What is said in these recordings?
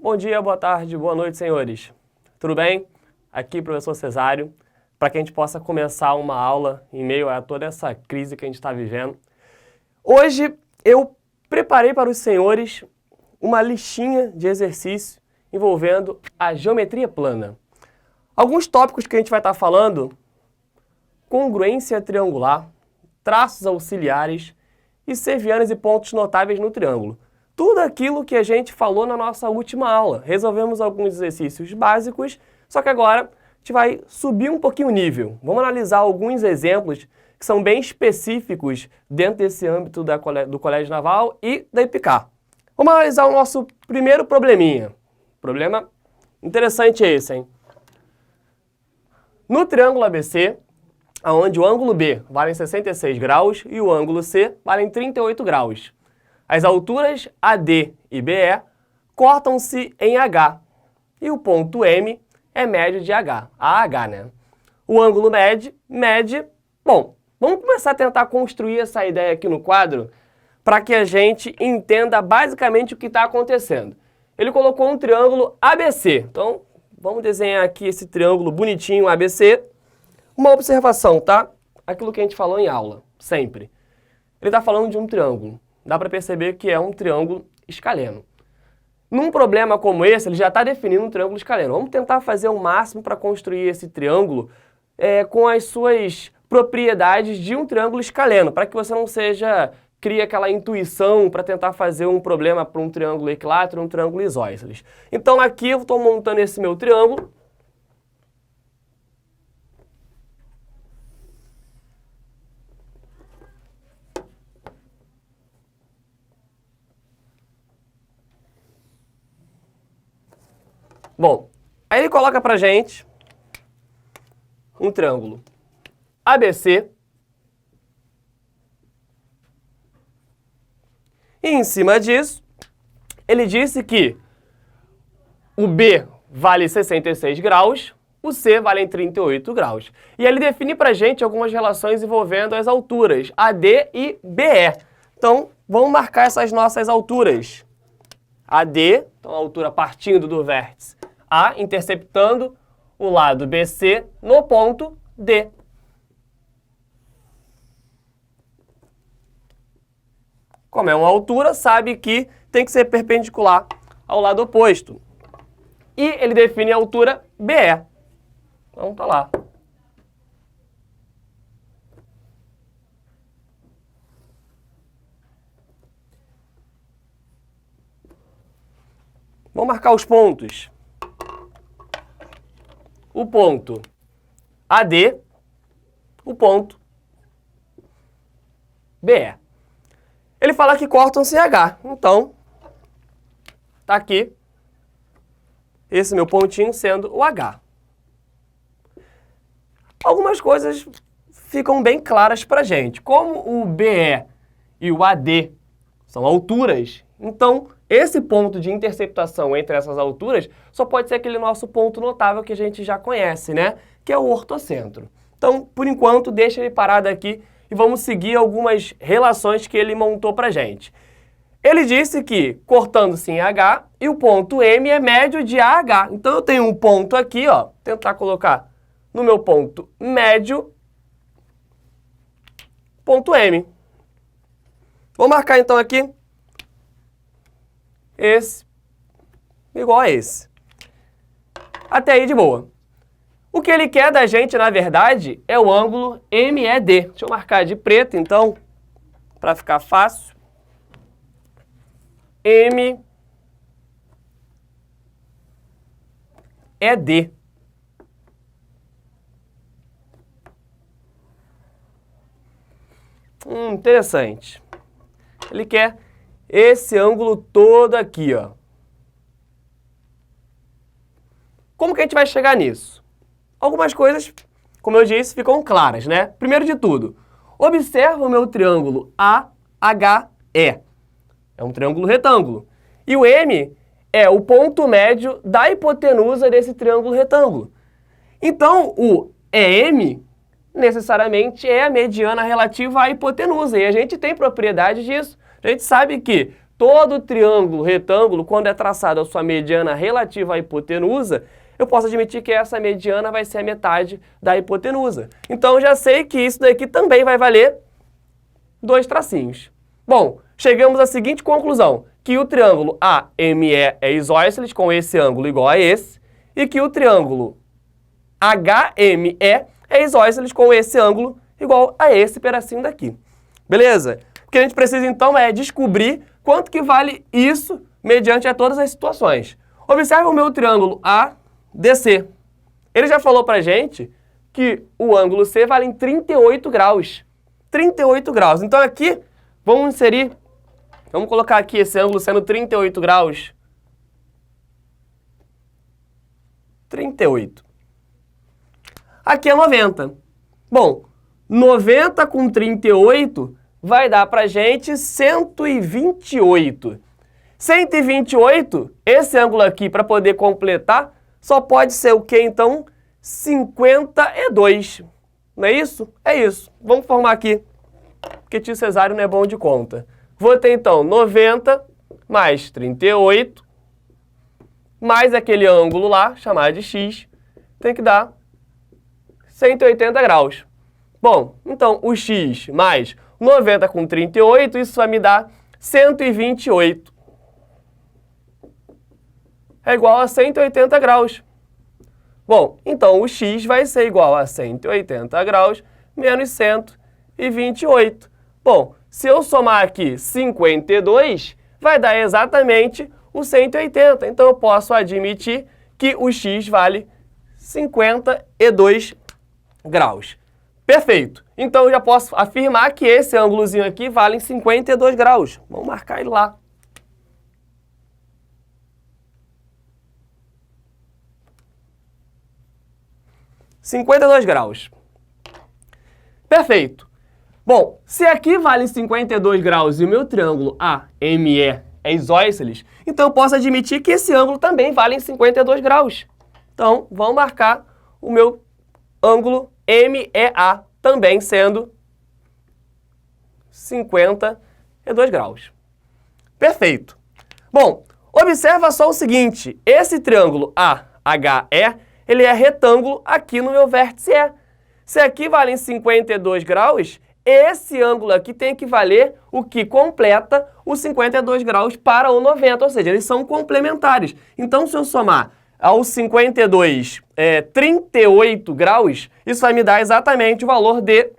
Bom dia, boa tarde, boa noite, senhores. Tudo bem? Aqui, professor Cesário, para que a gente possa começar uma aula em meio a toda essa crise que a gente está vivendo. Hoje eu preparei para os senhores uma listinha de exercícios envolvendo a geometria plana. Alguns tópicos que a gente vai estar falando: congruência triangular, traços auxiliares e servianos e pontos notáveis no triângulo. Tudo aquilo que a gente falou na nossa última aula. Resolvemos alguns exercícios básicos, só que agora a gente vai subir um pouquinho o nível. Vamos analisar alguns exemplos que são bem específicos dentro desse âmbito do Colégio Naval e da IPCAR. Vamos analisar o nosso primeiro probleminha. Problema interessante é esse, hein? No triângulo ABC, onde o ângulo B vale 66 graus e o ângulo C vale 38 graus. As alturas AD e BE cortam-se em H e o ponto M é médio de H, AH, né? O ângulo mede. Bom, vamos começar a tentar construir essa ideia aqui no quadro para que a gente entenda basicamente o que está acontecendo. Ele colocou um triângulo ABC, então vamos desenhar aqui esse triângulo bonitinho ABC. Uma observação, tá? Aquilo que a gente falou em aula, sempre. Ele está falando de um triângulo. Dá para perceber que é um triângulo escaleno. Num problema como esse, ele já está definindo um triângulo escaleno. Vamos tentar fazer o máximo para construir esse triângulo com as suas propriedades de um triângulo escaleno, para que você não crie aquela intuição para tentar fazer um problema para um triângulo equilátero, um triângulo isósceles. Então aqui eu estou montando esse meu triângulo. Bom, aí ele coloca pra gente um triângulo ABC e em cima disso ele disse que o B vale 66 graus, o C vale 38 graus. E ele define pra gente algumas relações envolvendo as alturas AD e BE. Então, vamos marcar essas nossas alturas. AD, então a altura partindo do vértice A, interceptando o lado BC no ponto D. Como é uma altura, sabe que tem que ser perpendicular ao lado oposto. E ele define a altura BE. Então tá lá. Vamos marcar os pontos. O ponto AD, o ponto BE. Ele fala que cortam-se em H. Então, tá aqui esse meu pontinho sendo o H. Algumas coisas ficam bem claras pra gente. Como o BE e o AD são alturas, então esse ponto de interceptação entre essas alturas só pode ser aquele nosso ponto notável que a gente já conhece, né? Que é o ortocentro. Então, por enquanto, deixa ele parado aqui e vamos seguir algumas relações que ele montou pra gente. Ele disse que, cortando-se em H, e o ponto M é médio de AH. Então, eu tenho um ponto aqui, ó, tentar colocar no meu ponto médio, ponto M. Vou marcar, então, aqui esse igual a esse. Até aí de boa. O que ele quer da gente, na verdade, é o ângulo MED. Deixa eu marcar de preto, então, para ficar fácil. MED. Interessante. Ele quer esse ângulo todo aqui, ó. Como que a gente vai chegar nisso? Algumas coisas, como eu disse, ficam claras, né? Primeiro de tudo, observa o meu triângulo AHE. É um triângulo retângulo. E o M é o ponto médio da hipotenusa desse triângulo retângulo. Então, o EM necessariamente é a mediana relativa à hipotenusa. E a gente tem propriedade disso. A gente sabe que todo triângulo retângulo, quando é traçado a sua mediana relativa à hipotenusa, eu posso admitir que essa mediana vai ser a metade da hipotenusa. Então, eu já sei que isso daqui também vai valer 2 tracinhos. Bom, chegamos à seguinte conclusão, que o triângulo AME é isósceles com esse ângulo igual a esse, e que o triângulo HME é isósceles com esse ângulo igual a esse pedacinho daqui. Beleza? O que a gente precisa, então, é descobrir quanto que vale isso mediante a todas as situações. Observe o meu triângulo ADC. Ele já falou pra gente que o ângulo C vale em 38 graus. 38 graus. Então, aqui, vamos colocar aqui esse ângulo sendo 38 graus. 38. Aqui é 90. Bom, 90 com 38 vai dar pra gente 128. 128, esse ângulo aqui, para poder completar, só pode ser o quê, então? 52. Não é isso? É isso. Vamos formar aqui, porque tio Cesário não é bom de conta. Vou ter, então, 90 mais 38, mais aquele ângulo lá, chamado de x, tem que dar 180 graus. Bom, então, o x mais 90 com 38, isso vai me dar 128. É igual a 180 graus. Bom, então o x vai ser igual a 180 graus menos 128. Bom, se eu somar aqui 52, vai dar exatamente o 180. Então eu posso admitir que o x vale 52 graus. Perfeito. Então eu já posso afirmar que esse ângulozinho aqui vale 52 graus. Vamos marcar ele lá. (52 graus). Perfeito. Bom, se aqui vale 52 graus e o meu triângulo AME é isósceles, então eu posso admitir que esse ângulo também vale 52 graus. Então, vamos marcar o meu ângulo MEA também sendo 52 graus. Perfeito. Bom, observa só o seguinte, esse triângulo AHE, ele é retângulo aqui no meu vértice E. Se aqui vale 52 graus, esse ângulo aqui tem que valer o que completa os 52 graus para o 90, ou seja, eles são complementares. Então, se eu somar aos 52, 38 graus, isso vai me dar exatamente o valor de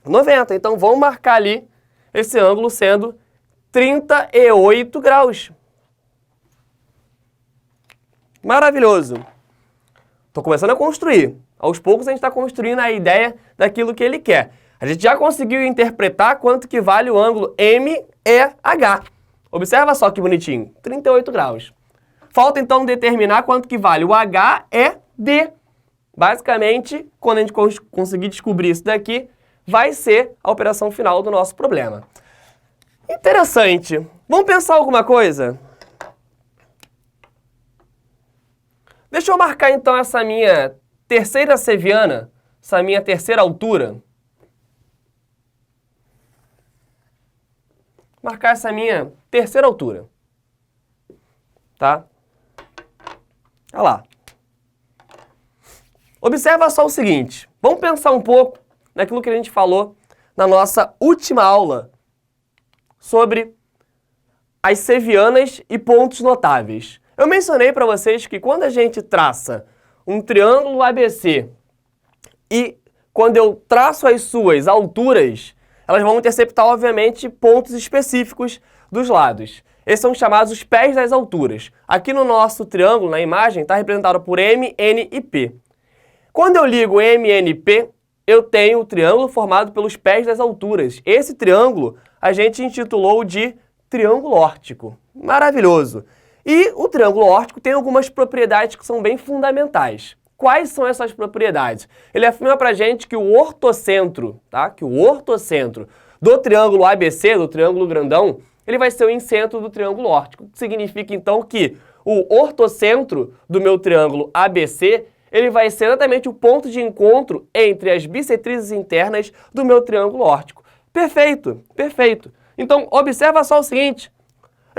90. Então, vamos marcar ali esse ângulo sendo 38 graus. Maravilhoso. Estou começando a construir. Aos poucos a gente está construindo a ideia daquilo que ele quer. A gente já conseguiu interpretar quanto que vale o ângulo MEH. Observa só que bonitinho, 38 graus. Falta então determinar quanto que vale o HED. Basicamente, quando a gente conseguir descobrir isso daqui, vai ser a operação final do nosso problema. Interessante. Vamos pensar alguma coisa? Deixa eu marcar então essa minha terceira seviana, essa minha terceira altura. Marcar essa minha terceira altura. Tá? Olha lá. Observa só o seguinte. Vamos pensar um pouco naquilo que a gente falou na nossa última aula sobre as sevianas e pontos notáveis. Eu mencionei para vocês que quando a gente traça um triângulo ABC e quando eu traço as suas alturas, elas vão interceptar, obviamente, pontos específicos dos lados. Esses são chamados os pés das alturas. Aqui no nosso triângulo, na imagem, está representado por M, N e P. Quando eu ligo M, N e P, eu tenho o triângulo formado pelos pés das alturas. Esse triângulo a gente intitulou de triângulo órtico. Maravilhoso! E o triângulo órtico tem algumas propriedades que são bem fundamentais. Quais são essas propriedades? Ele afirma pra gente que o ortocentro, tá? Que o ortocentro do triângulo ABC, do triângulo grandão, ele vai ser o incentro do triângulo órtico. Significa então que o ortocentro do meu triângulo ABC, ele vai ser exatamente o ponto de encontro entre as bissetrizes internas do meu triângulo órtico. Perfeito, perfeito. Então, observa só o seguinte.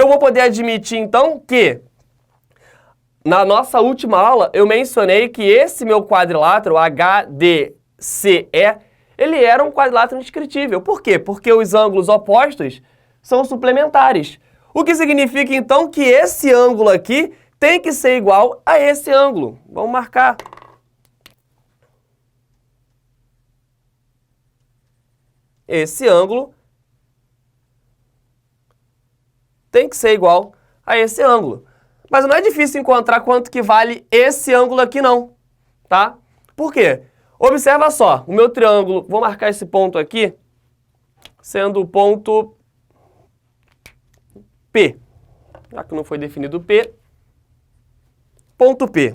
Eu vou poder admitir, então, que na nossa última aula eu mencionei que esse meu quadrilátero, HDCE, ele era um quadrilátero indescritível. Por quê? Porque os ângulos opostos são suplementares. O que significa, então, que esse ângulo aqui tem que ser igual a esse ângulo. Vamos marcar. Esse ângulo tem que ser igual a esse ângulo. Mas não é difícil encontrar quanto que vale esse ângulo aqui não, tá? Por quê? Observa só, o meu triângulo, vou marcar esse ponto aqui, sendo o ponto P. Já que não foi definido o P, ponto P.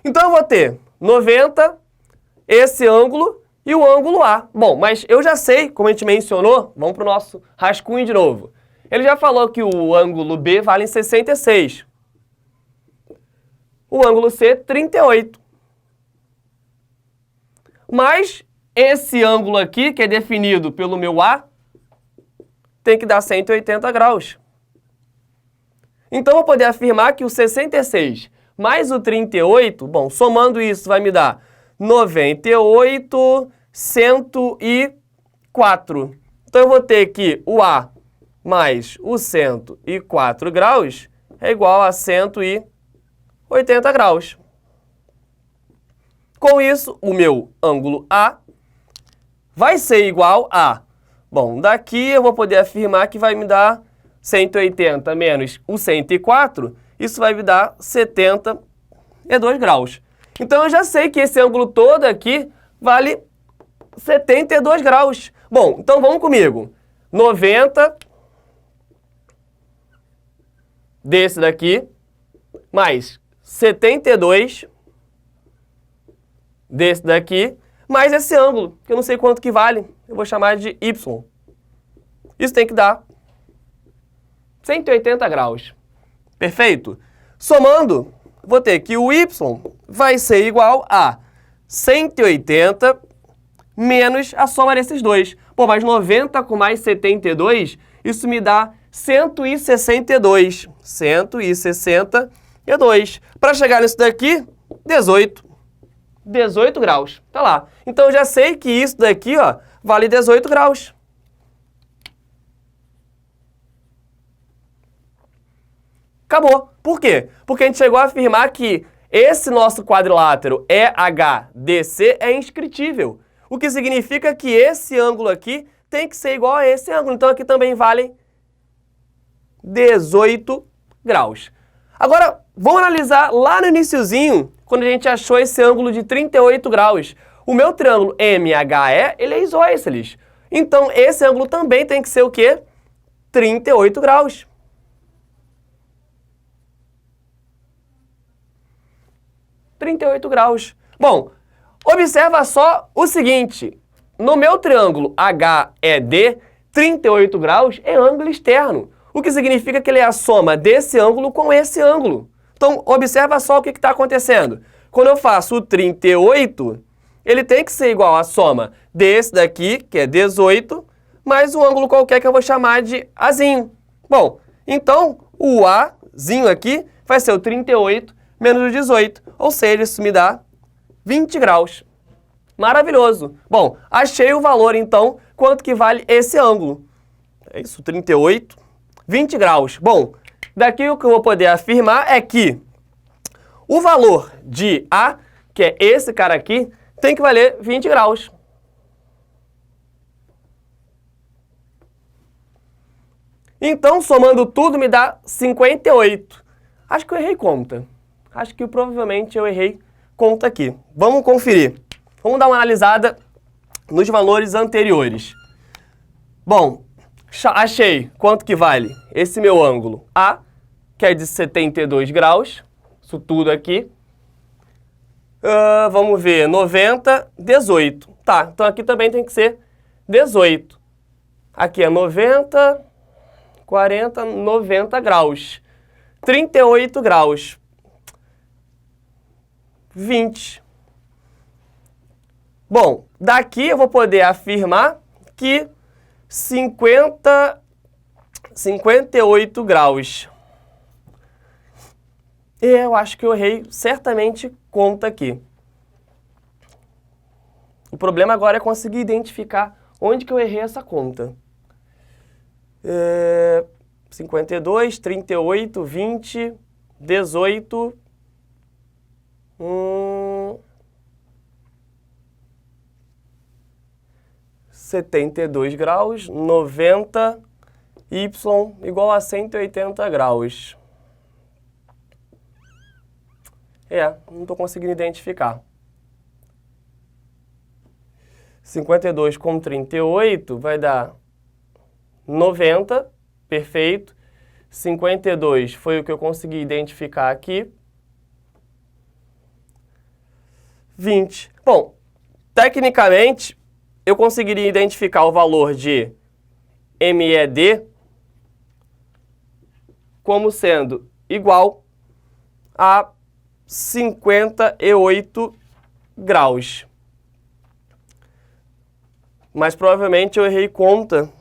Então eu vou ter 90, esse ângulo e o ângulo A. Bom, mas eu já sei, como a gente mencionou, vamos para o nosso rascunho de novo. Ele já falou que o ângulo B vale 66. O ângulo C, 38. Mas esse ângulo aqui, que é definido pelo meu A, tem que dar 180 graus. Então, eu vou poder afirmar que o 66 mais o 38, bom, somando isso vai me dar 98, 104. Então, eu vou ter que o A mais o 104 graus é igual a 180 graus. Com isso, o meu ângulo A vai ser igual a... Bom, daqui eu vou poder afirmar que vai me dar 180 menos o 104, isso vai me dar 72 graus. Então, eu já sei que esse ângulo todo aqui vale 72 graus. Bom, então vamos comigo. 90 desse daqui, mais 72 desse daqui, mais esse ângulo, que eu não sei quanto que vale. Eu vou chamar de Y. Isso tem que dar 180 graus. Perfeito? Somando, vou ter que o Y vai ser igual a 180 menos a soma desses dois. Pô, mas 90 com mais 72, isso me dá 162. 162. Para chegar nisso daqui, 18. 18 graus. Tá lá. Então, eu já sei que isso daqui, ó, vale 18 graus. Acabou. Por quê? Porque a gente chegou a afirmar que esse nosso quadrilátero EHDC é inscritível. O que significa que esse ângulo aqui tem que ser igual a esse ângulo. Então, aqui também vale 18 graus. Agora, vamos analisar lá no iniciozinho, quando a gente achou esse ângulo de 38 graus. O meu triângulo MHE, ele é isósceles. Então, esse ângulo também tem que ser o quê? 38 graus. Bom, observa só o seguinte. No meu triângulo HED, 38 graus é ângulo externo. O que significa que ele é a soma desse ângulo com esse ângulo. Então, observa só o que está acontecendo. Quando eu faço o 38, ele tem que ser igual à soma desse daqui, que é 18, mais um ângulo qualquer que eu vou chamar de Azinho. Bom, então, o Azinho aqui vai ser o 38 menos o 18, ou seja, isso me dá 20 graus. Maravilhoso. Bom, achei o valor, então, quanto que vale esse ângulo. É isso, 38, 20 graus. Bom, daqui o que eu vou poder afirmar é que o valor de A, que é esse cara aqui, tem que valer 20 graus. Então, somando tudo, me dá 58. Acho que eu errei conta. Acho que provavelmente eu errei conta aqui. Vamos conferir. Vamos dar uma analisada nos valores anteriores. Bom, achei quanto que vale esse meu ângulo A, que é de 72 graus. Isso tudo aqui. Vamos ver, 90, 18. Tá, então aqui também tem que ser 18. Aqui é 90, 40, 90 graus. 38 graus. 20. Bom, daqui eu vou poder afirmar que 50 58 graus. E eu acho que eu errei certamente conta aqui. O problema agora é conseguir identificar onde que eu errei essa conta. 52, 38, 20, 18... 72 graus, 90, y igual a 180 graus. Não estou conseguindo identificar. 52 com 38 vai dar 90, perfeito. 52 foi o que eu consegui identificar aqui. 20. Bom, tecnicamente, eu conseguiria identificar o valor de MED como sendo igual a 58 graus. Mas provavelmente eu errei conta,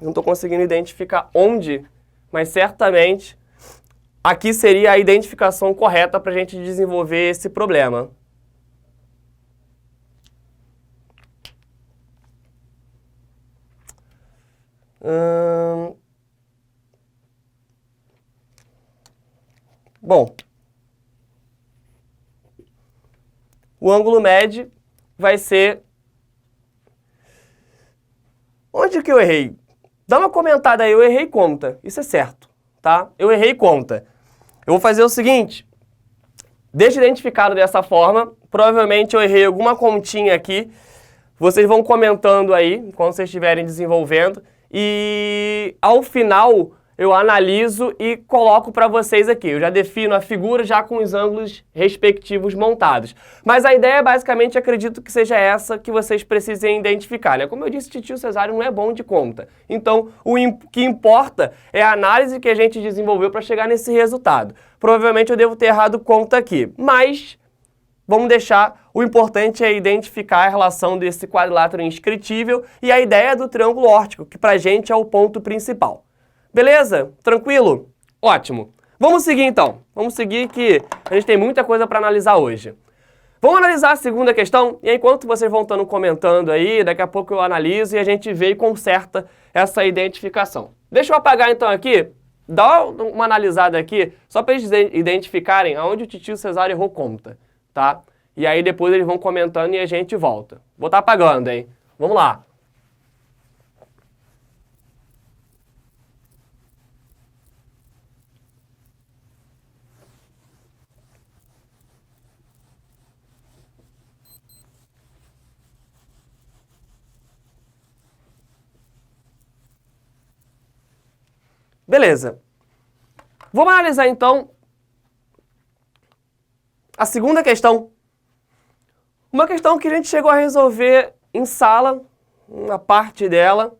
não estou conseguindo identificar onde, mas certamente aqui seria a identificação correta para a gente desenvolver esse problema. Bom, o ângulo médio vai ser... Onde que eu errei? Dá uma comentada aí, eu errei conta, isso é certo, tá? Eu errei conta. Eu vou fazer o seguinte, deixa identificado dessa forma, provavelmente eu errei alguma continha aqui, vocês vão comentando aí, enquanto vocês estiverem desenvolvendo, e ao final eu analiso e coloco para vocês aqui. Eu já defino a figura já com os ângulos respectivos montados. Mas a ideia basicamente, acredito que seja essa que vocês precisem identificar, né? Como eu disse, titio Cesário não é bom de conta. Então, o que importa é a análise que a gente desenvolveu para chegar nesse resultado. Provavelmente eu devo ter errado conta aqui, mas vamos deixar, o importante é identificar a relação desse quadrilátero inscritível e a ideia do triângulo órtico, que pra gente é o ponto principal. Beleza? Tranquilo? Ótimo. Vamos seguir então. Vamos seguir que a gente tem muita coisa para analisar hoje. Vamos analisar a segunda questão e enquanto vocês vão estando comentando aí, daqui a pouco eu analiso e a gente vê e conserta essa identificação. Deixa eu apagar então aqui, dá uma analisada aqui, só para eles identificarem aonde o titio Cesário errou conta, tá? E aí depois eles vão comentando e a gente volta. Vou estar apagando, hein? Vamos lá. Beleza. Vamos analisar então a segunda questão. Uma questão que a gente chegou a resolver em sala, uma parte dela,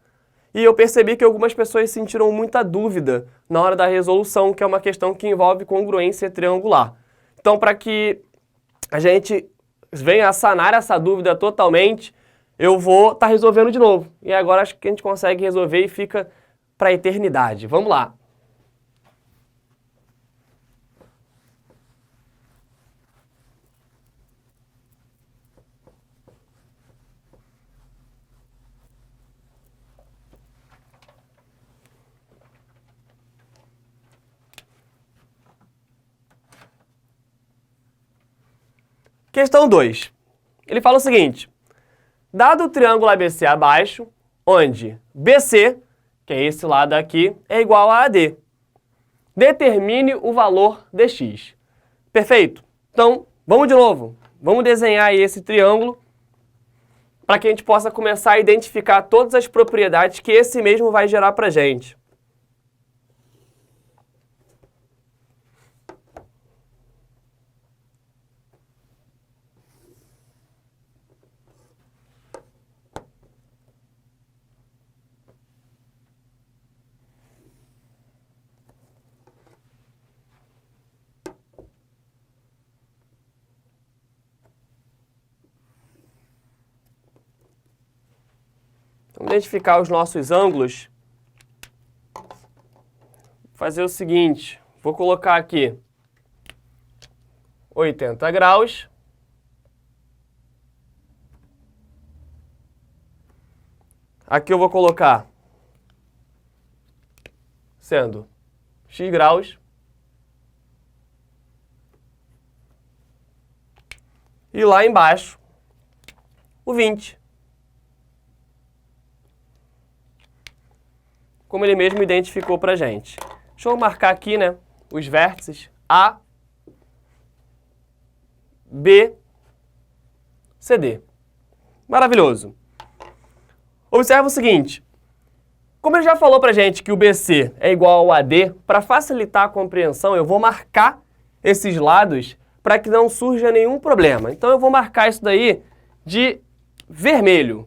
e eu percebi que algumas pessoas sentiram muita dúvida na hora da resolução, que é uma questão que envolve congruência triangular. Então, para que a gente venha a sanar essa dúvida totalmente, eu vou estar resolvendo de novo. E agora acho que a gente consegue resolver e fica para a eternidade. Vamos lá. Questão 2. Ele fala o seguinte: dado o triângulo ABC abaixo, onde BC, que é esse lado aqui, é igual a AD, determine o valor dx. Perfeito? Então, vamos de novo. Vamos desenhar aí esse triângulo para que a gente possa começar a identificar todas as propriedades que esse mesmo vai gerar para a gente. Vamos identificar os nossos ângulos. fazer o seguinte, vou colocar aqui 80 graus. Aqui eu vou colocar sendo x graus. E lá embaixo, o 20. Como ele mesmo identificou pra gente. Deixa eu marcar aqui, né, os vértices A, B, C, D. Maravilhoso. Observa o seguinte. Como ele já falou pra gente que o BC é igual ao AD, para facilitar a compreensão, eu vou marcar esses lados para que não surja nenhum problema. Então eu vou marcar isso daí de vermelho.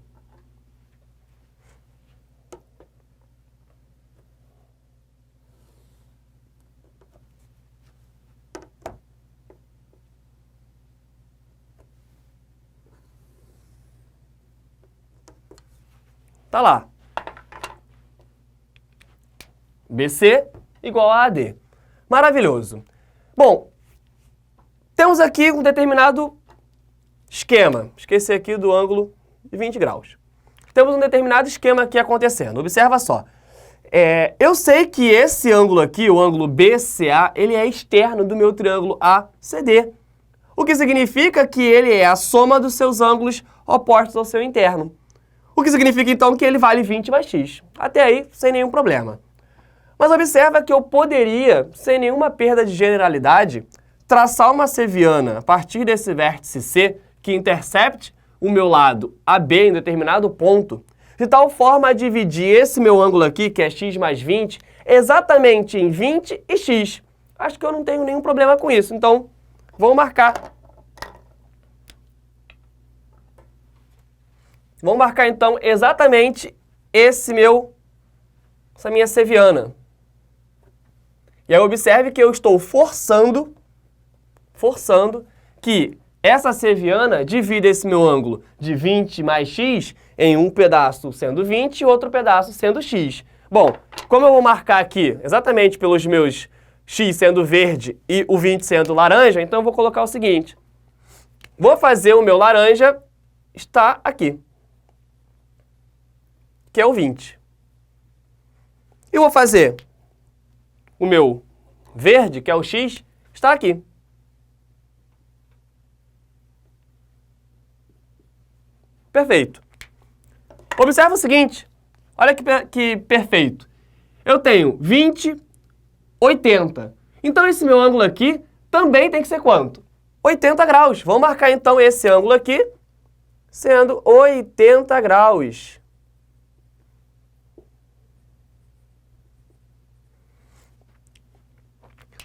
Tá lá. BC igual a AD. Maravilhoso. Bom, temos aqui um determinado esquema. Esqueci aqui do ângulo de 20 graus. Temos um determinado esquema aqui acontecendo. Observa só. Eu sei que esse ângulo aqui, o ângulo BCA, ele é externo do meu triângulo ACD. O que significa que ele é a soma dos seus ângulos opostos ao seu interno. O que significa, então, que ele vale 20 mais x. Até aí, sem nenhum problema. Mas observa que eu poderia, sem nenhuma perda de generalidade, traçar uma seviana a partir desse vértice C, que intercepte o meu lado AB em determinado ponto, de tal forma a dividir esse meu ângulo aqui, que é x mais 20, exatamente em 20 e x. Acho que eu não tenho nenhum problema com isso, então vou marcar. Vamos marcar, então, exatamente essa minha seviana. E aí observe que eu estou forçando que essa seviana divida esse meu ângulo de 20 mais x em um pedaço sendo 20 e outro pedaço sendo x. Bom, como eu vou marcar aqui exatamente pelos meus x sendo verde e o 20 sendo laranja, então eu vou colocar o seguinte. Vou fazer o meu laranja está aqui, que é o 20. E vou fazer o meu verde, que é o x, está aqui. Perfeito. Observa o seguinte. Olha que perfeito. Eu tenho 20, 80. Então esse meu ângulo aqui também tem que ser quanto? 80 graus. Vamos marcar então esse ângulo aqui sendo 80 graus.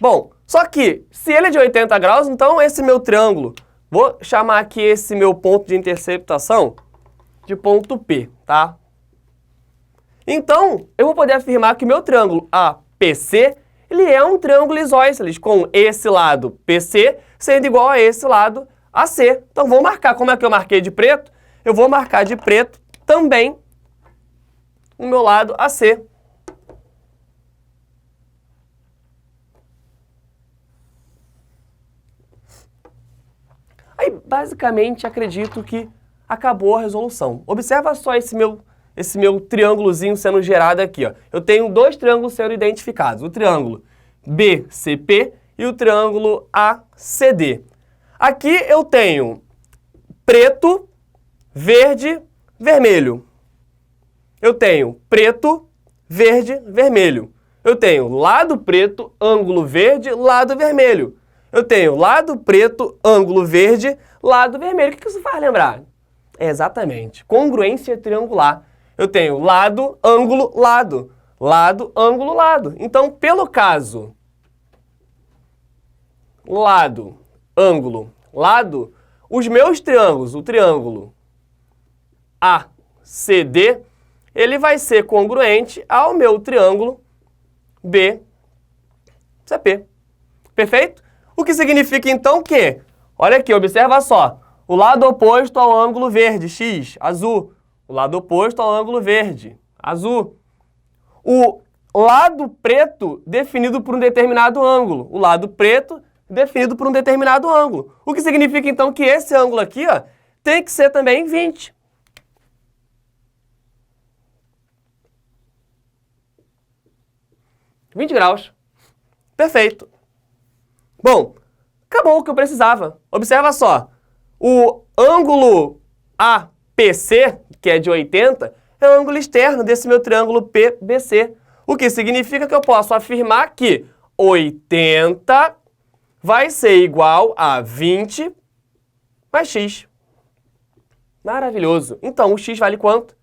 Bom, só que se ele é de 80 graus, então esse meu triângulo, vou chamar aqui esse meu ponto de interceptação de ponto P, tá? Então, eu vou poder afirmar que o meu triângulo APC, ele é um triângulo isósceles, com esse lado PC sendo igual a esse lado AC. Então, vou marcar. Como é que eu marquei de preto? Eu vou marcar de preto também o meu lado AC. Aí, basicamente, acredito que acabou a resolução. Observa só esse meu triângulozinho sendo gerado aqui, ó. Eu tenho dois triângulos sendo identificados, o triângulo BCP e o triângulo ACD. Aqui eu tenho preto, verde, vermelho. Eu tenho preto, verde, vermelho. Eu tenho lado preto, ângulo verde, lado vermelho. Eu tenho lado preto, ângulo verde, lado vermelho. O que isso faz lembrar? É exatamente, congruência triangular. Eu tenho lado, ângulo, lado. Lado, ângulo, lado. Então, pelo caso lado, ângulo, lado, os meus triângulos, o triângulo ACD, ele vai ser congruente ao meu triângulo BCP. Perfeito? O que significa então que, olha aqui, observa só, o lado oposto ao ângulo verde, x, azul. O lado oposto ao ângulo verde, azul. O lado preto definido por um determinado ângulo. O lado preto definido por um determinado ângulo. O que significa, então, que esse ângulo aqui, ó, tem que ser também 20. graus. Perfeito. Bom, acabou o que eu precisava. Observa só. O ângulo APC, que é de 80, é o ângulo externo desse meu triângulo PBC. O que significa que eu posso afirmar que 80 vai ser igual a 20 mais x. Maravilhoso. Então, o x vale quanto?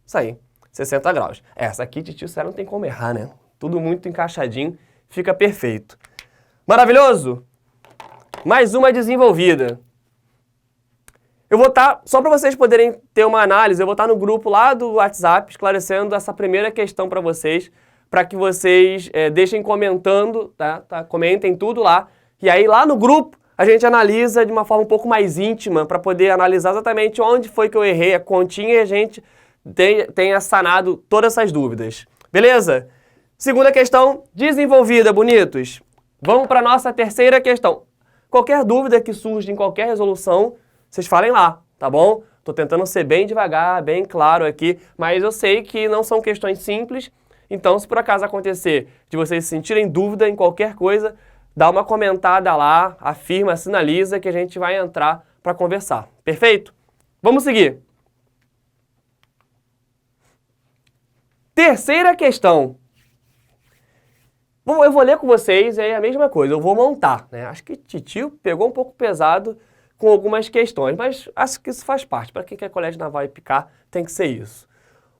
Isso aí, 60 graus. Essa aqui, titio, não tem como errar, né? Tudo muito encaixadinho, fica perfeito. Maravilhoso? Mais uma desenvolvida. Eu vou estar, só para vocês poderem ter uma análise, eu vou estar no grupo lá do WhatsApp esclarecendo essa primeira questão para vocês, para que vocês deixem comentando, tá? Comentem tudo lá. E aí lá no grupo a gente analisa de uma forma um pouco mais íntima, para poder analisar exatamente onde foi que eu errei a continha e a gente tenha sanado todas essas dúvidas. Beleza? Segunda questão desenvolvida, bonitos. Vamos para a nossa terceira questão. Qualquer dúvida que surja em qualquer resolução, vocês falem lá, tá bom? Tô tentando ser bem devagar, bem claro aqui, mas eu sei que não são questões simples, então se por acaso acontecer de vocês sentirem dúvida em qualquer coisa, dá uma comentada lá, afirma, sinaliza que a gente vai entrar para conversar. Perfeito? Vamos seguir. Terceira questão. Bom, eu vou ler com vocês, é a mesma coisa, eu vou montar, né? Acho que titio pegou um pouco pesado com algumas questões, mas acho que isso faz parte. Para quem quer colégio naval e picar, tem que ser isso.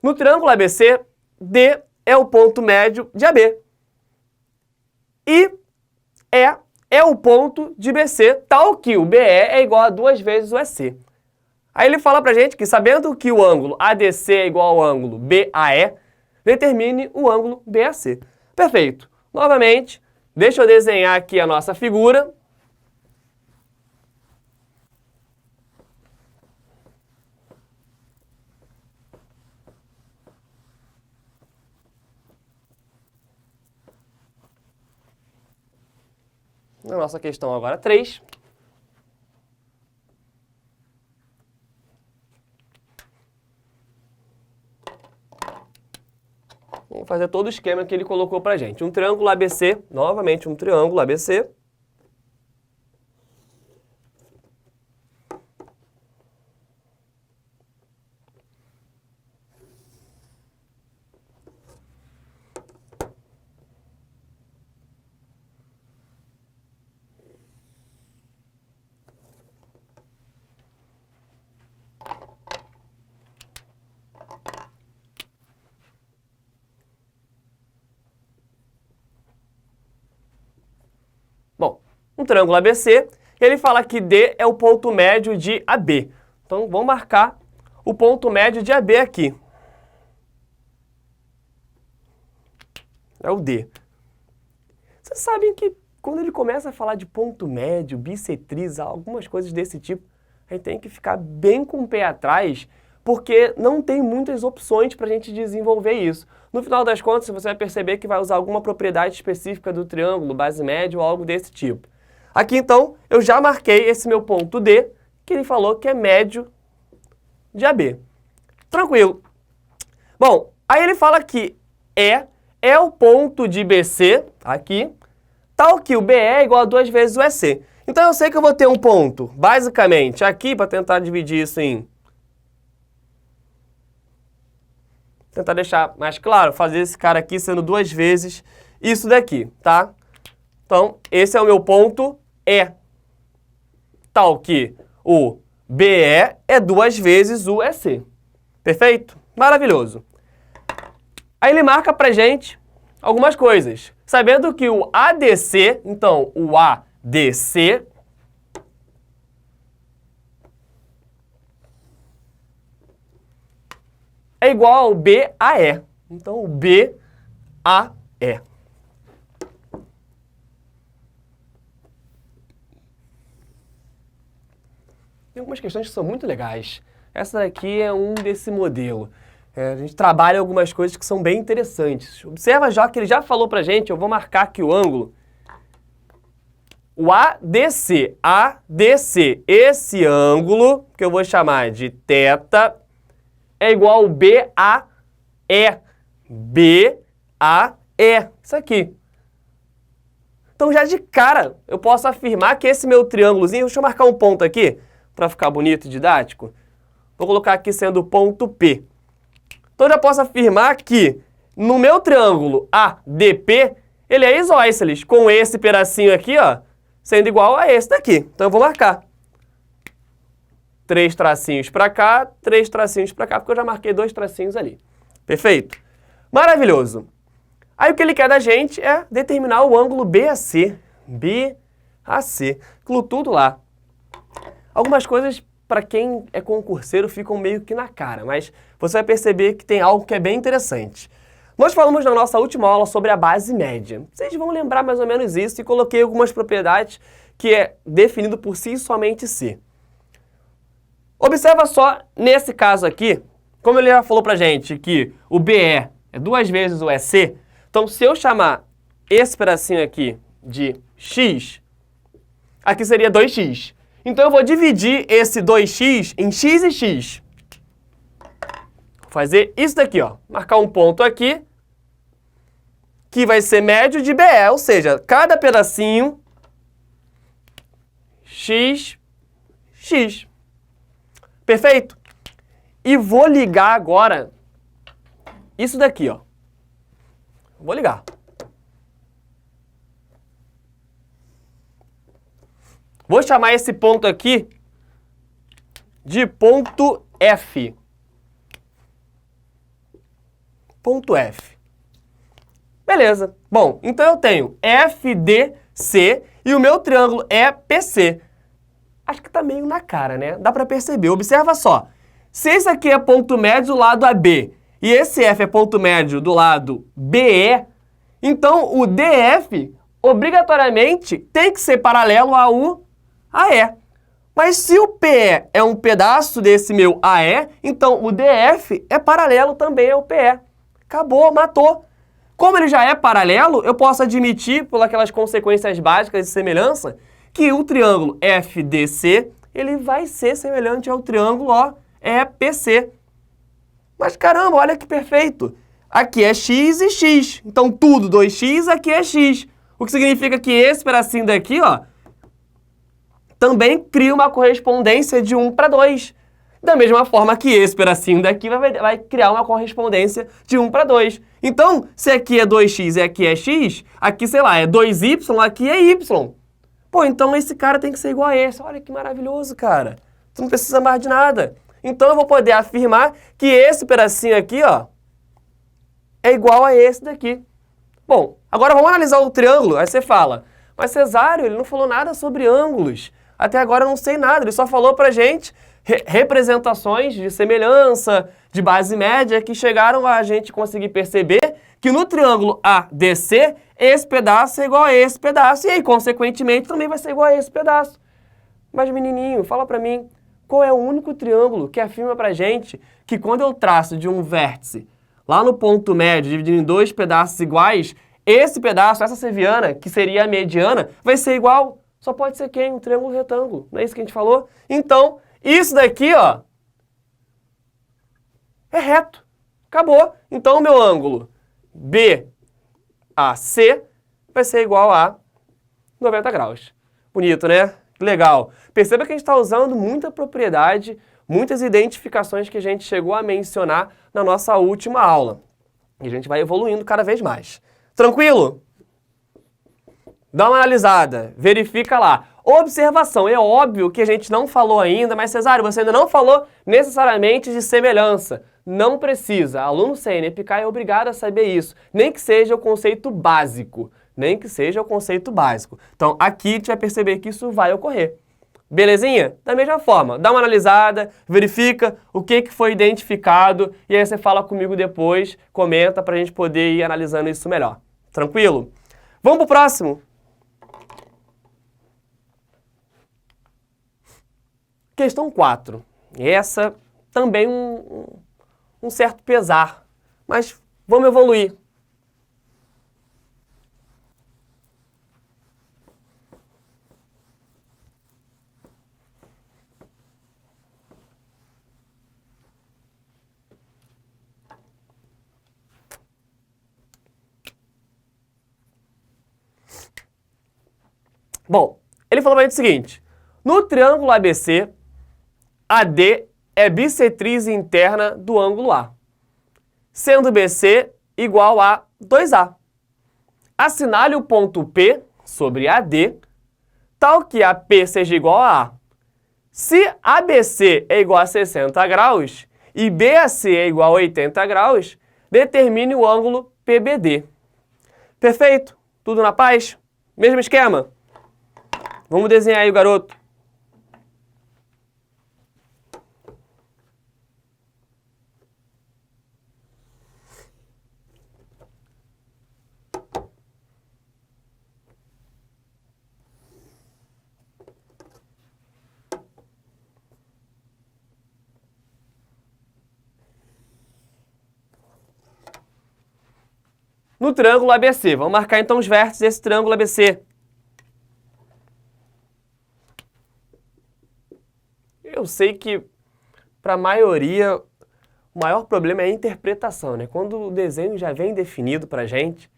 No triângulo ABC, D é o ponto médio de AB. E E é o ponto de BC, tal que o BE é igual a 2 vezes o EC. Aí ele fala pra gente que, sabendo que o ângulo ADC é igual ao ângulo BAE, determine o ângulo BAC. Perfeito. Novamente, deixa eu desenhar aqui a nossa figura. Na nossa questão agora 3. Vamos fazer todo o esquema que ele colocou pra gente. Um triângulo ABC, novamente um triângulo ABC. Bom, um triângulo ABC, ele fala que D é o ponto médio de AB. Então, vamos marcar o ponto médio de AB aqui. É o D. Vocês sabem que quando ele começa a falar de ponto médio, bissetriz, algumas coisas desse tipo, a gente tem que ficar bem com o pé atrás, porque não tem muitas opções para a gente desenvolver isso. No final das contas, você vai perceber que vai usar alguma propriedade específica do triângulo, base média ou algo desse tipo. Aqui, então, eu já marquei esse meu ponto D, que ele falou que é médio de AB. Tranquilo. Bom, aí ele fala que E é o ponto de BC, aqui, tal que o BE é igual a 2 vezes o EC. Então, eu sei que eu vou ter um ponto, basicamente, aqui, para tentar dividir isso em... Tentar deixar mais claro, fazer esse cara aqui sendo 2 vezes isso daqui, tá? Então, esse é o meu ponto E. Tal que o BE é 2 vezes o EC. Perfeito? Maravilhoso. Aí ele marca pra gente algumas coisas. Sabendo que o ADC, então o ADC é igual ao BAE. Então, o BAE. Tem algumas questões que são muito legais. Essa daqui é um desse modelo. a gente trabalha algumas coisas que são bem interessantes. Observa já que ele já falou pra gente, eu vou marcar aqui o ângulo. O ADC, esse ângulo, que eu vou chamar de θ, é igual ao BAE. BAE, isso aqui. Então já de cara, eu posso afirmar que esse meu triângulozinho, deixa eu marcar um ponto aqui, para ficar bonito e didático. Vou colocar aqui sendo o ponto P. Então eu já posso afirmar que no meu triângulo ADP, ele é isósceles, com esse pedacinho aqui, ó, sendo igual a esse daqui. Então eu vou marcar 3 tracinhos para cá, 3 tracinhos para cá, porque eu já marquei 2 tracinhos ali. Perfeito? Maravilhoso. Aí o que ele quer da gente é determinar o ângulo BAC. BAC. Incluo tudo lá. Algumas coisas, para quem é concurseiro, ficam meio que na cara, mas você vai perceber que tem algo que é bem interessante. Nós falamos na nossa última aula sobre a base média. Vocês vão lembrar mais ou menos isso e coloquei algumas propriedades que é definido por si e somente C. Observa só, nesse caso aqui, como ele já falou pra gente que o BE é 2 vezes o EC, então se eu chamar esse pedacinho aqui de x, aqui seria 2x. Então eu vou dividir esse 2x em x e x. Vou fazer isso daqui, ó, marcar um ponto aqui, que vai ser médio de BE, ou seja, cada pedacinho x, x. Perfeito? E vou ligar agora isso daqui, ó. Vou ligar. Vou chamar esse ponto aqui de ponto F. Ponto F. Beleza. Bom, então eu tenho FDC e o meu triângulo é PC. Acho que tá meio na cara, né? Dá pra perceber. Observa só. Se esse aqui é ponto médio do lado AB e esse F é ponto médio do lado BE, então o DF obrigatoriamente tem que ser paralelo ao AE. Mas se o PE é um pedaço desse meu AE, então o DF é paralelo também ao PE. Acabou, matou. Como ele já é paralelo, eu posso admitir, por aquelas consequências básicas de semelhança, que o triângulo FDC ele vai ser semelhante ao triângulo EPC. Mas caramba, olha que perfeito. Aqui é x e x. Então tudo 2x, aqui é x. O que significa que esse pedacinho daqui, ó, também cria uma correspondência de 1 para 2. Da mesma forma que esse pedacinho daqui vai criar uma correspondência de 1 para 2. Então, se aqui é 2x e aqui é x, aqui, sei lá, é 2y, aqui é y. Pô, então esse cara tem que ser igual a esse. Olha que maravilhoso, cara. Tu não precisa mais de nada. Então eu vou poder afirmar que esse pedacinho aqui, ó, é igual a esse daqui. Bom, agora vamos analisar o triângulo. Aí você fala, mas Cesário, ele não falou nada sobre ângulos. Até agora eu não sei nada, ele só falou pra gente representações de semelhança, de base média, que chegaram a gente conseguir perceber que no triângulo ADC, esse pedaço é igual a esse pedaço, e aí, consequentemente, também vai ser igual a esse pedaço. Mas, menininho, fala pra mim, qual é o único triângulo que afirma pra gente que quando eu traço de um vértice lá no ponto médio, dividindo em 2 pedaços iguais, esse pedaço, essa seviana, que seria a mediana, vai ser igual? Só pode ser quem? Um triângulo retângulo. Não é isso que a gente falou? Então, isso daqui, ó, é reto. Acabou. Então, o meu ângulo BAC vai ser igual a 90 graus. Bonito, né? Legal. Perceba que a gente está usando muita propriedade, muitas identificações que a gente chegou a mencionar na nossa última aula. E a gente vai evoluindo cada vez mais. Tranquilo? Dá uma analisada, verifica lá. Observação, é óbvio que a gente não falou ainda, mas Cesário, você ainda não falou necessariamente de semelhança. Não precisa. Aluno CNPq é obrigado a saber isso, nem que seja o conceito básico. Nem que seja o conceito básico. Então, aqui a gente vai perceber que isso vai ocorrer. Belezinha? Da mesma forma, dá uma analisada, verifica o que foi identificado e aí você fala comigo depois, comenta para a gente poder ir analisando isso melhor. Tranquilo? Vamos pro próximo? Questão 4. Essa também um certo pesar. Mas vamos evoluir. Bom, ele falou pra gente o seguinte: no triângulo ABC, AD é bissetriz interna do ângulo A, sendo BC igual a 2A. Assinale o ponto P sobre AD, tal que AP seja igual a A. Se ABC é igual a 60 graus e BAC é igual a 80 graus, determine o ângulo PBD. Perfeito? Tudo na paz? Mesmo esquema? Vamos desenhar aí o garoto. No triângulo ABC, vamos marcar então os vértices desse triângulo ABC. Eu sei que, para a maioria, o maior problema é a interpretação, né? Quando o desenho já vem definido para a gente,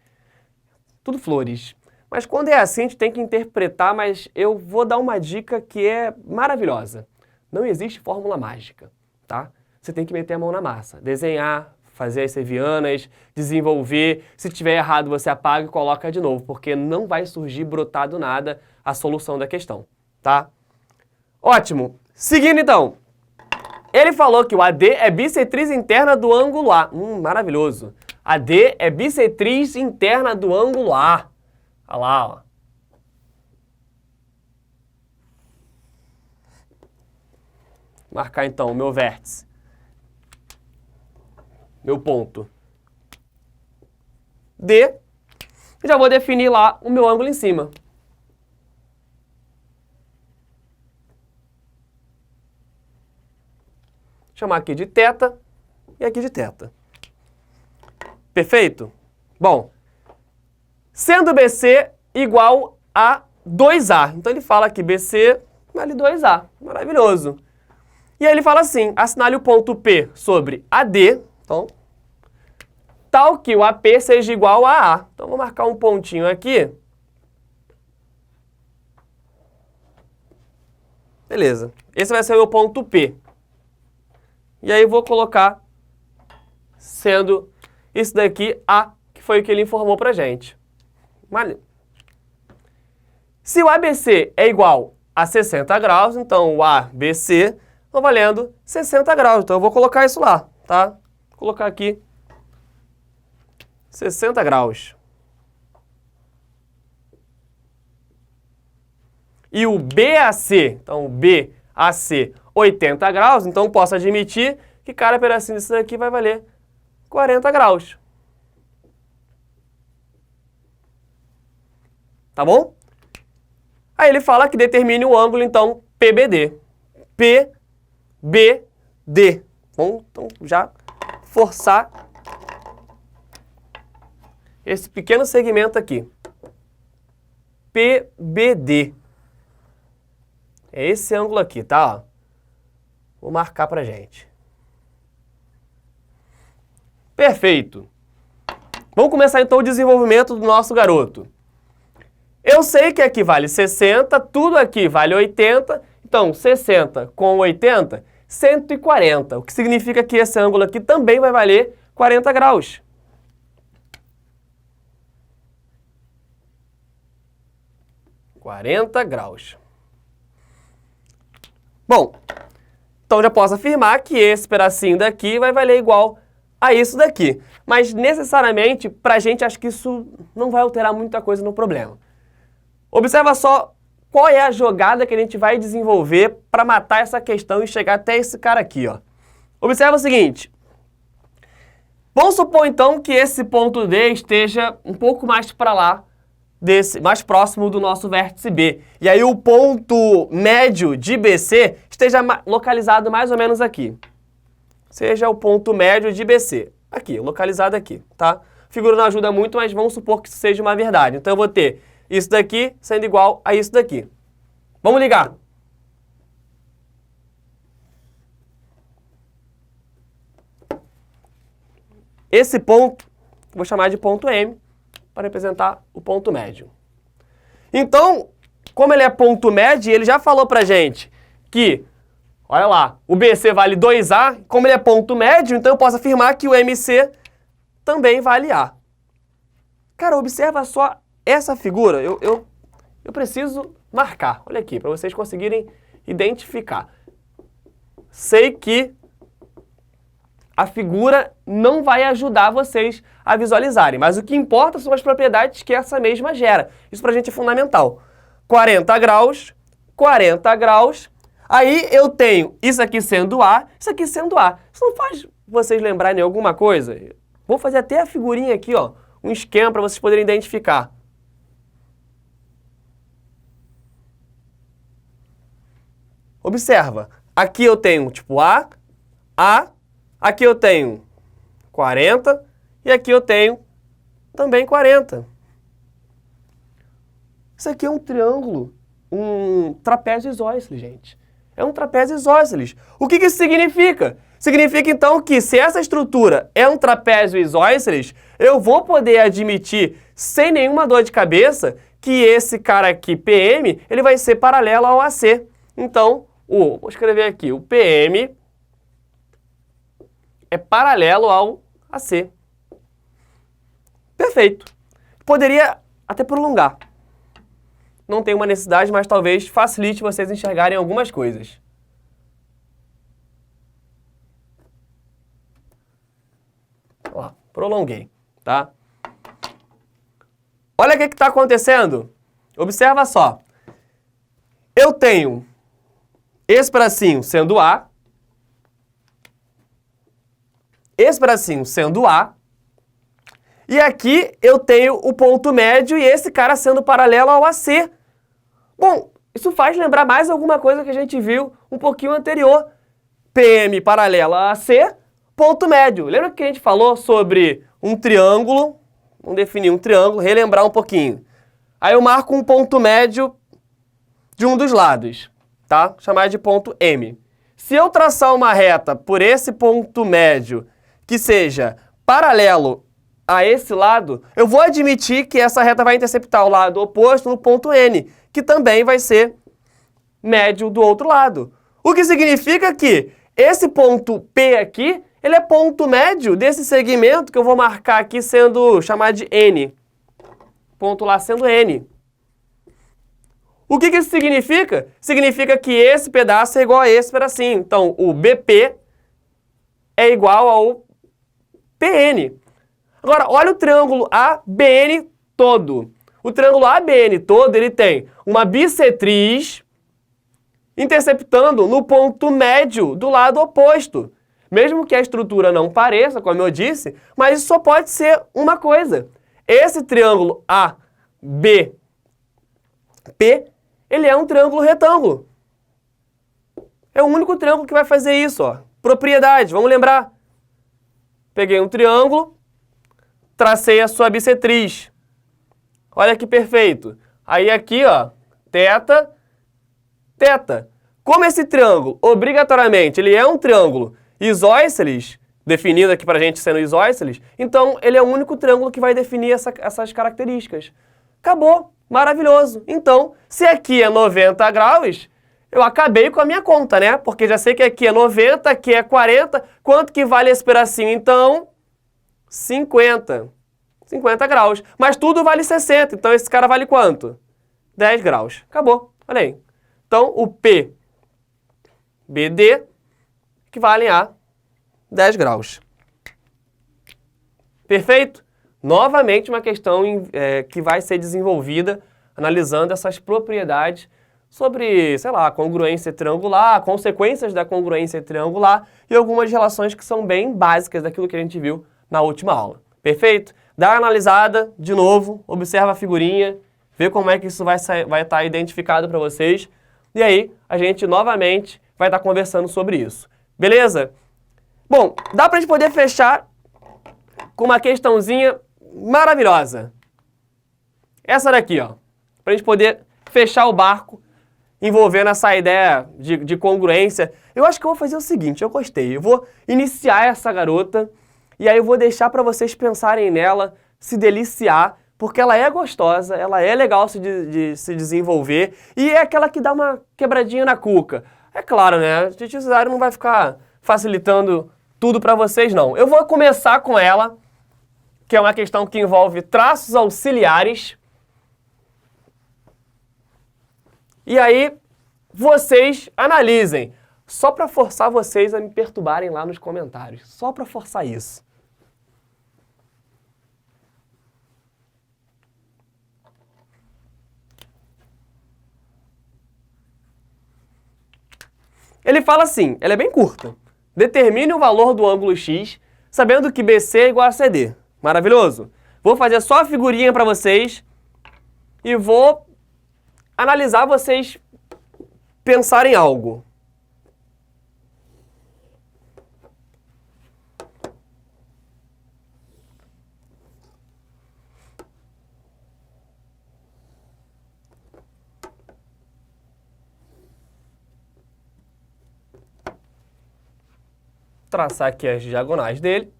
tudo flores. Mas quando é assim, a gente tem que interpretar, mas eu vou dar uma dica que é maravilhosa. Não existe fórmula mágica, tá? Você tem que meter a mão na massa, desenhar, fazer as sevianas, desenvolver. Se tiver errado, você apaga e coloca de novo, porque não vai surgir brotar do nada a solução da questão, tá? Ótimo! Seguindo então, ele falou que o AD é bissetriz interna do ângulo A. Maravilhoso. AD é bissetriz interna do ângulo A. Olha lá, ó. Marcar então o meu vértice. Meu ponto. D. E já vou definir lá o meu ângulo em cima. Chamar aqui de θ e aqui de θ. Perfeito? Bom, sendo BC igual a 2A. Então ele fala que BC vale 2A. Maravilhoso. E aí ele fala assim, assinale o ponto P sobre AD, então, tal que o AP seja igual a A. Então vou marcar um pontinho aqui. Beleza. Esse vai ser o meu ponto P. E aí vou colocar, sendo isso daqui A, que foi o que ele informou pra gente. Se o ABC é igual a 60 graus, então o ABC está valendo 60 graus. Então eu vou colocar isso lá, tá? Vou colocar aqui 60 graus. E o BAC, então o BAC 80 graus, então posso admitir que cada pedacinho disso daqui vai valer 40 graus. Tá bom? Aí ele fala que determine o ângulo, então, PBD. PBD. Vamos, então, já forçar esse pequeno segmento aqui. PBD. É esse ângulo aqui, tá? Ó. Vou marcar pra gente. Perfeito. Vamos começar então o desenvolvimento do nosso garoto. Eu sei que aqui vale 60, tudo aqui vale 80, então 60 com 80, 140, o que significa que esse ângulo aqui também vai valer 40 graus. Bom, então já posso afirmar que esse pedacinho daqui vai valer igual a isso daqui. Mas necessariamente, pra gente, acho que isso não vai alterar muita coisa no problema. Observa só qual é a jogada que a gente vai desenvolver para matar essa questão e chegar até esse cara aqui, ó. Observa o seguinte. Vamos supor, então, que esse ponto D esteja um pouco mais para lá, mais próximo do nosso vértice B. E aí o ponto médio de BC esteja localizado mais ou menos aqui. seja o ponto médio de BC. Aqui, localizado aqui, tá? A figura não ajuda muito, mas vamos supor que isso seja uma verdade. Então eu vou ter isso daqui sendo igual a isso daqui. Vamos ligar. Esse ponto, vou chamar de ponto M, para representar o ponto médio. Então, como ele é ponto médio, ele já falou pra gente que, olha lá, o BC vale 2A, como ele é ponto médio, então eu posso afirmar que o MC também vale A. Cara, observa só essa figura, eu preciso marcar, olha aqui, para vocês conseguirem identificar. Sei que a figura não vai ajudar vocês a visualizarem, mas o que importa são as propriedades que essa mesma gera. Isso pra gente é fundamental. 40 graus, 40 graus, aí eu tenho isso aqui sendo A, isso aqui sendo A. Isso não faz vocês lembrarem alguma coisa? Vou fazer até a figurinha aqui, ó, um esquema para vocês poderem identificar. Observa, aqui eu tenho tipo A, aqui eu tenho 40 e aqui eu tenho também 40. Isso aqui é um triângulo, um trapézio isósceles, gente. É um trapézio isósceles. O que isso significa? Significa, então, que se essa estrutura é um trapézio isósceles, eu vou poder admitir, sem nenhuma dor de cabeça, que esse cara aqui, PM, ele vai ser paralelo ao AC. Então, vou escrever aqui, o PM é paralelo ao AC. Perfeito. Poderia até prolongar. Não tem uma necessidade, mas talvez facilite vocês enxergarem algumas coisas. Ó, prolonguei, tá? Olha o que está acontecendo. Observa só. Eu tenho esse bracinho sendo A, esse bracinho sendo A, e aqui eu tenho o ponto médio e esse cara sendo paralelo ao AC. Bom, isso faz lembrar mais alguma coisa que a gente viu um pouquinho anterior. PM paralelo a AC, ponto médio. Lembra que a gente falou sobre um triângulo? Vamos definir um triângulo, relembrar um pouquinho. Aí eu marco um ponto médio de um dos lados, tá? Chamar de ponto M. Se eu traçar uma reta por esse ponto médio que seja paralelo a esse lado, eu vou admitir que essa reta vai interceptar o lado oposto no ponto N, que também vai ser médio do outro lado. O que significa que esse ponto P aqui, ele é ponto médio desse segmento que eu vou marcar aqui sendo, chamar de N. Ponto lá sendo N. O que isso significa? Significa que esse pedaço é igual a esse pedacinho. Então, o BP é igual ao PN. Agora, olha o triângulo ABN todo. O triângulo ABN todo, ele tem uma bissetriz interceptando no ponto médio do lado oposto. Mesmo que a estrutura não pareça, como eu disse, mas isso só pode ser uma coisa. Esse triângulo ABP, ele é um triângulo retângulo. É o único triângulo que vai fazer isso, ó. Propriedade, vamos lembrar. Peguei um triângulo, tracei a sua bissetriz. Olha que perfeito. Aí aqui, ó, θ, θ. Como esse triângulo, obrigatoriamente, ele é um triângulo isósceles, definido aqui pra gente sendo isósceles, então ele é o único triângulo que vai definir essas características. Acabou. Maravilhoso. Então, se aqui é 90 graus, eu acabei com a minha conta, né? Porque já sei que aqui é 90, aqui é 40. Quanto que vale esse pedacinho, então? 50. 50 graus. Mas tudo vale 60, então esse cara vale quanto? 10 graus. Acabou. Olha aí. Então, o PBD equivale a 10 graus. Perfeito? Novamente uma questão que vai ser desenvolvida analisando essas propriedades sobre, sei lá, congruência triangular, consequências da congruência triangular e algumas relações que são bem básicas daquilo que a gente viu na última aula. Perfeito? Dá uma analisada de novo, observa a figurinha, vê como é que isso vai estar identificado para vocês e aí a gente novamente vai estar conversando sobre isso. Beleza? Bom, dá pra gente poder fechar com uma questãozinha maravilhosa. Essa daqui, ó. Pra gente poder fechar o barco envolvendo essa ideia de congruência. Eu acho que eu vou fazer o seguinte, eu gostei. Eu vou iniciar essa garota e aí eu vou deixar pra vocês pensarem nela, se deliciar, porque ela é gostosa, ela é legal de se desenvolver e é aquela que dá uma quebradinha na cuca. É claro, né? O Titio Cesário não vai ficar facilitando tudo pra vocês, não. Eu vou começar com ela, que é uma questão que envolve traços auxiliares. E aí, vocês analisem. Só para forçar vocês a me perturbarem lá nos comentários. Só para forçar isso. Ele fala assim, ela é bem curta. Determine o valor do ângulo x, sabendo que BC é igual a CD. Maravilhoso? Vou fazer só a figurinha para vocês e vou analisar vocês pensarem algo. Traçar aqui as diagonais dele.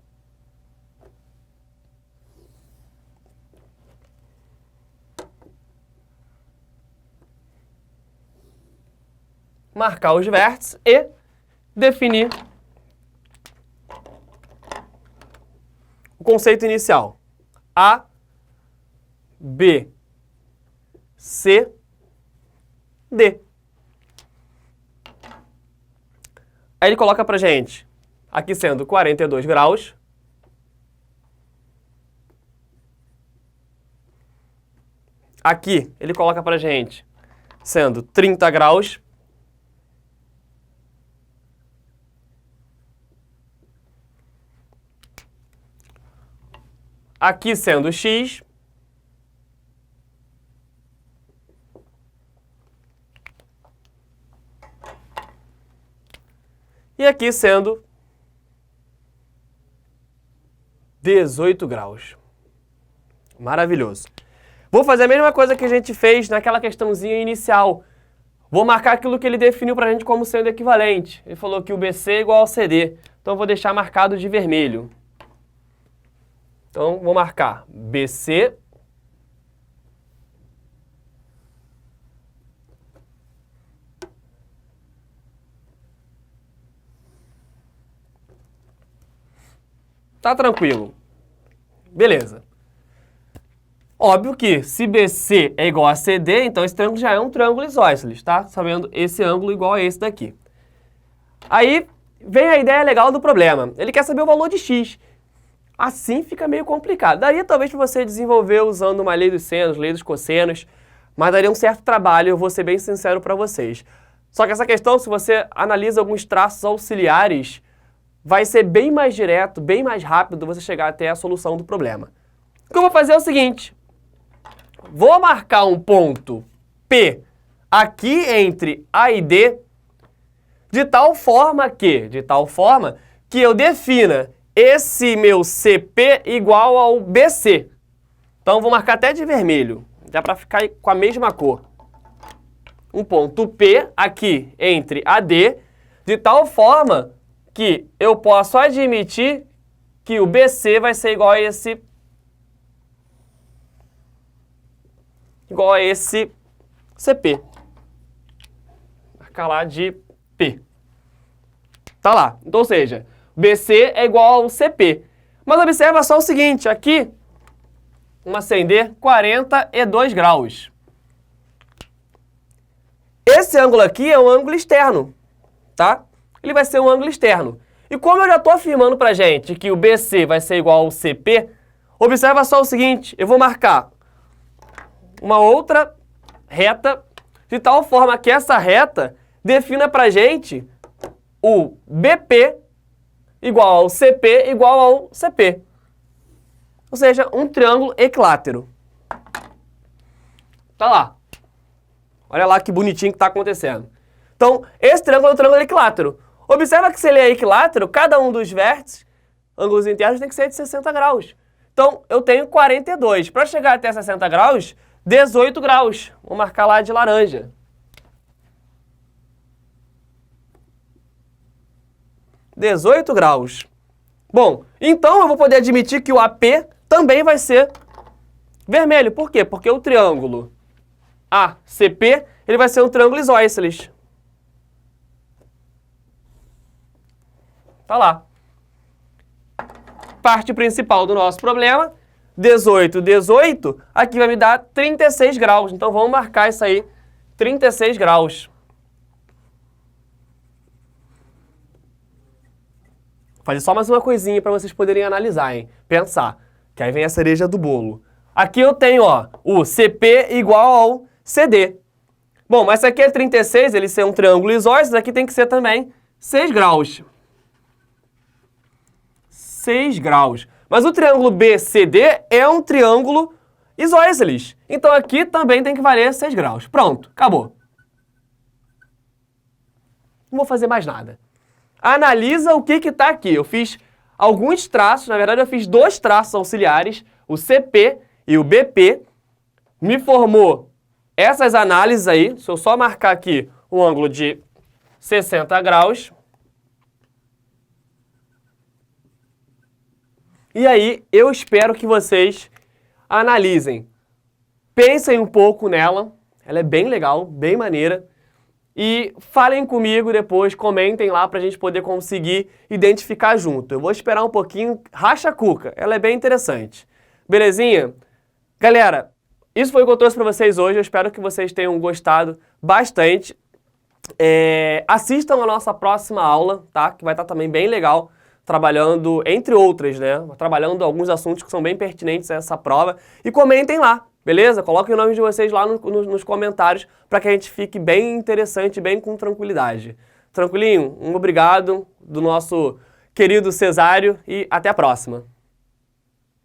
Marcar os vértices e definir o conceito inicial. A, B, C, D. Aí ele coloca pra gente, aqui sendo 42 graus. Aqui ele coloca pra gente sendo 30 graus. Aqui sendo x. E aqui sendo 18 graus. Maravilhoso. Vou fazer a mesma coisa que a gente fez naquela questãozinha inicial. Vou marcar aquilo que ele definiu pra gente como sendo equivalente. Ele falou que o BC é igual ao CD. Então eu vou deixar marcado de vermelho. Então, vou marcar BC tá tranquilo. Beleza. Óbvio que se BC é igual a CD, então esse triângulo já é um triângulo isósceles, tá? Sabendo esse ângulo igual a esse daqui. Aí vem a ideia legal do problema. Ele quer saber o valor de x. Assim fica meio complicado. Daria talvez para você desenvolver usando uma lei dos senos, lei dos cossenos, mas daria um certo trabalho, eu vou ser bem sincero para vocês. Só que essa questão, se você analisa alguns traços auxiliares, vai ser bem mais direto, bem mais rápido você chegar até a solução do problema. O que eu vou fazer é o seguinte, vou marcar um ponto P aqui entre A e D, de tal forma que eu defina esse meu CP igual ao BC. Então, vou marcar até de vermelho, já para ficar com a mesma cor. Um ponto P aqui entre AD, de tal forma que eu posso admitir que o BC vai ser igual a esse CP. Marcar lá de P. Tá lá. Então, ou seja, BC é igual ao CP. Mas observa só o seguinte, aqui, vamos acender 42 graus. Esse ângulo aqui é um ângulo externo, tá? Ele vai ser um ângulo externo. E como eu já estou afirmando pra gente que o BC vai ser igual ao CP, observa só o seguinte, eu vou marcar uma outra reta, de tal forma que essa reta defina pra gente o BP igual ao CP igual ao CP. Ou seja, um triângulo equilátero. Tá lá. Olha lá que bonitinho que está acontecendo. Então, esse triângulo é um triângulo equilátero. Observa que se ele é equilátero, cada um dos vértices, ângulos internos, tem que ser de 60 graus. Então, eu tenho 42. Para chegar até 60 graus, 18 graus. Vou marcar lá de laranja. (18 graus). Bom, então eu vou poder admitir que o AP também vai ser vermelho. Por quê? Porque o triângulo ACP, ele vai ser um triângulo isósceles. Tá lá. Parte principal do nosso problema, 18, 18, aqui vai me dar 36 graus. Então vamos marcar isso aí, 36 graus. Vou fazer só mais uma coisinha para vocês poderem analisar, hein? Pensar, que aí vem a cereja do bolo. Aqui eu tenho, ó, o CP igual ao CD. Bom, mas se aqui é 36, ele ser um triângulo isósceles, aqui tem que ser também 6 graus. 6 graus. Mas o triângulo BCD é um triângulo isósceles. Então aqui também tem que valer 6 graus. Pronto, acabou. Não vou fazer mais nada. Analisa o que está aqui. Eu fiz alguns traços, na verdade eu fiz 2 traços auxiliares, o CP e o BP. Me formou essas análises aí. Se eu só marcar aqui um ângulo de 60 graus. E aí, eu espero que vocês analisem. Pensem um pouco nela. Ela é bem legal, bem maneira. E falem comigo depois, comentem lá pra gente poder conseguir identificar junto. Eu vou esperar um pouquinho, racha a cuca, ela é bem interessante. Belezinha? Galera, isso foi o que eu trouxe pra vocês hoje, eu espero que vocês tenham gostado bastante. Assistam a nossa próxima aula, tá? Que vai estar também bem legal, trabalhando, entre outras, né? Trabalhando alguns assuntos que são bem pertinentes a essa prova. E comentem lá. Beleza? Coloquem o nome de vocês lá nos comentários para que a gente fique bem interessante, bem com tranquilidade. Tranquilinho? Um obrigado do nosso querido Cesário e até a próxima.